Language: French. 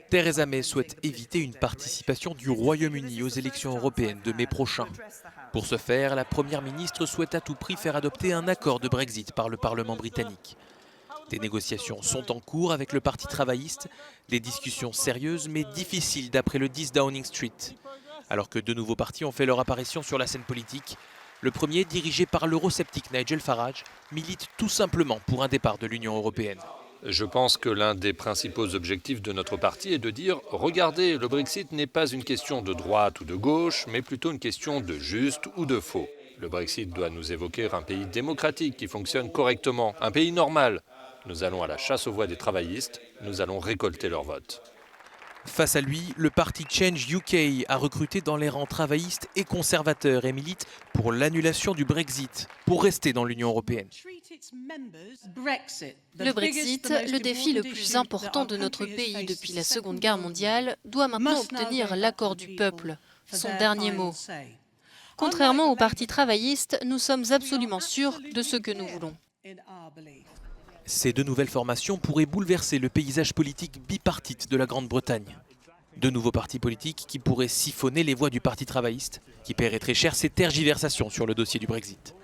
Theresa May souhaite éviter une participation du Royaume-Uni aux élections européennes de mai prochain. Pour ce faire, la Première ministre souhaite à tout prix faire adopter un accord de Brexit par le Parlement britannique. Des négociations sont en cours avec le Parti travailliste, des discussions sérieuses mais difficiles d'après le 10 Downing Street. Alors que deux nouveaux partis ont fait leur apparition sur la scène politique, le premier, dirigé par l'eurosceptique Nigel Farage, milite tout simplement pour un départ de l'Union européenne. Je pense que l'un des principaux objectifs de notre parti est de dire « Regardez, le Brexit n'est pas une question de droite ou de gauche, mais plutôt une question de juste ou de faux. Le Brexit doit nous évoquer un pays démocratique qui fonctionne correctement, un pays normal. Nous allons à la chasse aux voix des travaillistes, nous allons récolter leur vote. » Face à lui, le parti Change UK a recruté dans les rangs travaillistes et conservateurs et milite pour l'annulation du Brexit, pour rester dans l'Union européenne. Le Brexit, le défi le plus important de notre pays depuis la Seconde Guerre mondiale, doit maintenant obtenir l'accord du peuple, son dernier mot. Contrairement au Parti travailliste, nous sommes absolument sûrs de ce que nous voulons. Ces deux nouvelles formations pourraient bouleverser le paysage politique bipartite de la Grande-Bretagne. Deux nouveaux partis politiques qui pourraient siphonner les voix du Parti travailliste, qui paierait très cher ses tergiversations sur le dossier du Brexit.